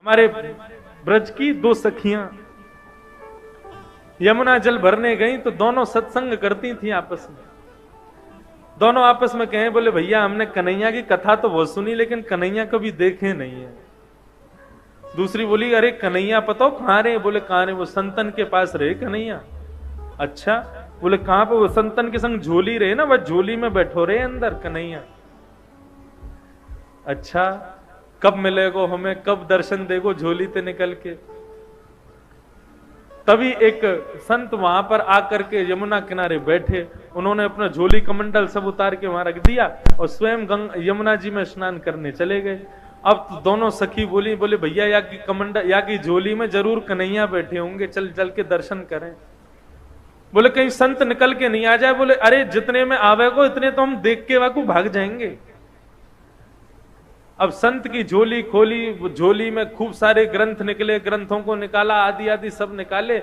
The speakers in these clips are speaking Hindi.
हमारे ब्रज की दो सखियां यमुना जल भरने गई तो दोनों सत्संग करती थी आपस में। दोनों आपस में कहे, बोले भैया हमने कन्हैया की कथा तो बहुत सुनी लेकिन कन्हैया कभी देखे नहीं है। दूसरी बोली, अरे कन्हैया पता हो कहां रहे? बोले कहां रहे? वो संतन के पास रहे कन्हैया। अच्छा, बोले कहां पे? वो संतन के संग झोली रहे ना, वह झोली में बैठो रहे अंदर कन्हैया। अच्छा, कब मिलेगो हमें, कब दर्शन देगो झोली ते निकल के? तभी एक संत वहां पर आकर के यमुना किनारे बैठे, उन्होंने अपना झोली कमंडल सब उतार के वहां रख दिया और स्वयं यमुना जी में स्नान करने चले गए। अब तो दोनों सखी बोली, बोले भैया या की कमंडल या की झोली में जरूर कन्हैया बैठे होंगे, चल चल के दर्शन करें। बोले कहीं संत निकल के नहीं आ जाए। बोले अरे जितने में आवे को इतने तो हम देख के वाकू भाग जाएंगे। अब संत की झोली खोली, वो झोली में खूब सारे ग्रंथ निकले, ग्रंथों को निकाला, आदि आदि सब निकाले।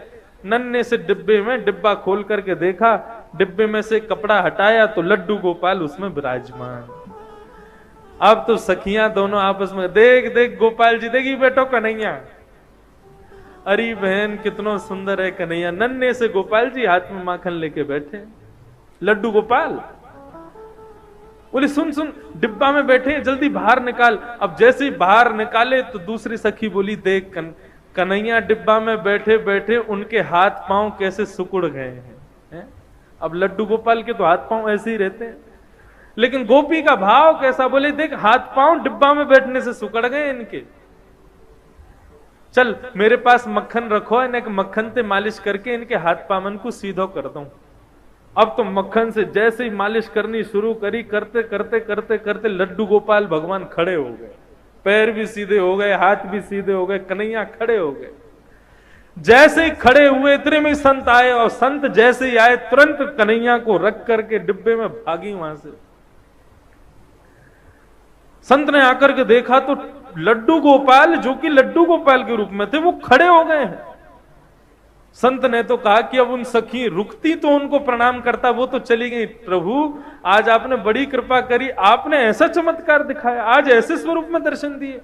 नन्हे से डिब्बे में डिब्बा खोल करके देखा, डिब्बे में से कपड़ा हटाया तो लड्डू गोपाल उसमें विराजमान। अब तो सखियां दोनों आपस में, देख देख गोपाल जी, देखी बेटो कन्हैया। अरे बहन कितना सुंदर है कन्हैया। नन्हे से गोपाल जी हाथ में माखन लेके बैठे, लड्डू गोपाल। बोले सुन सुन, डिब्बा में बैठे, जल्दी बाहर निकाल। अब जैसे ही बाहर निकाले तो दूसरी सखी बोली, देख कन्हैया डिब्बा में बैठे बैठे उनके हाथ पांव कैसे सिकुड़ गए हैं। अब लड्डू गोपाल के तो हाथ पांव ऐसे ही रहते हैं, लेकिन गोपी का भाव कैसा? बोले देख हाथ पांव डिब्बा में बैठने से सिकुड़ गए इनके। चल मेरे पास मक्खन रखो, इन्हें मक्खन से मालिश करके इनके हाथ पावन को सीधो कर दूं। अब तो मक्खन से जैसे ही मालिश करनी शुरू करी, करते करते करते करते लड्डू गोपाल भगवान खड़े हो गए, पैर भी सीधे हो गए, हाथ भी सीधे हो गए, कन्हैया खड़े हो गए। जैसे ही खड़े हुए इतने में संत आए, और संत जैसे ही आए तुरंत कन्हैया को रख करके डिब्बे में भागी वहां से। संत ने आकर के देखा तो लड्डू गोपाल, जो कि लड्डू गोपाल के रूप में थे, वो खड़े हो गए हैं। संत ने तो कहा कि अब उन सखी रुकती तो उनको प्रणाम करता, वो तो चली गई। प्रभु आज आपने बड़ी कृपा करी, आपने ऐसा चमत्कार दिखाया, आज ऐसे स्वरूप में दर्शन दिए।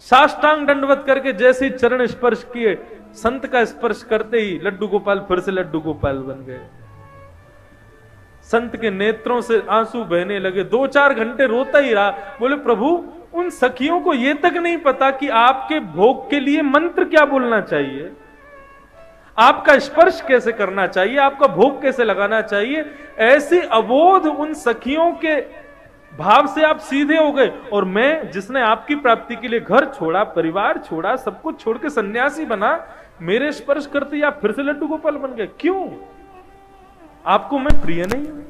साष्टांग दंडवत करके जैसे ही चरण स्पर्श किए, संत का स्पर्श करते ही लड्डू गोपाल फिर से लड्डू गोपाल बन गए। संत के नेत्रों से आंसू बहने लगे, 2-4 घंटे रोता ही रहा। बोले प्रभु उन सखियों को ये तक नहीं पता कि आपके भोग के लिए मंत्र क्या बोलना चाहिए, आपका स्पर्श कैसे करना चाहिए, आपका भोग कैसे लगाना चाहिए। ऐसी अबोध उन सखियों के भाव से आप सीधे हो गए, और मैं जिसने आपकी प्राप्ति के लिए घर छोड़ा, परिवार छोड़ा, सब कुछ छोड़ के सन्यासी बना, मेरे स्पर्श करते आप फिर से लड्डू गोपाल बन गए। क्यों? आपको मैं प्रिय नहीं हूं?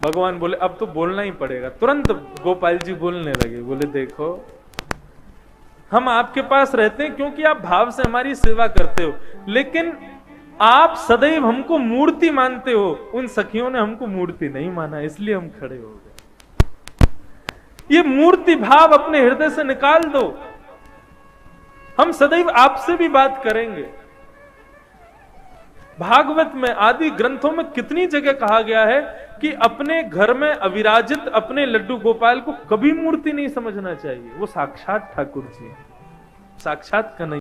भगवान बोले अब तो बोलना ही पड़ेगा। तुरंत गोपाल जी बोलने लगे, बोले देखो हम आपके पास रहते हैं क्योंकि आप भाव से हमारी सेवा करते हो, लेकिन आप सदैव हमको मूर्ति मानते हो। उन सखियों ने हमको मूर्ति नहीं माना, इसलिए हम खड़े हो गए। ये मूर्ति भाव अपने हृदय से निकाल दो। हम सदैव आपसे भी बात करेंगे। भागवत में आदि ग्रंथों में कितनी जगह कहा गया है कि अपने घर में अविराजित अपने लड्डू गोपाल को कभी मूर्ति नहीं समझना चाहिए। वो साक्षात ठाकुर जी, साक्षात कन्हैया।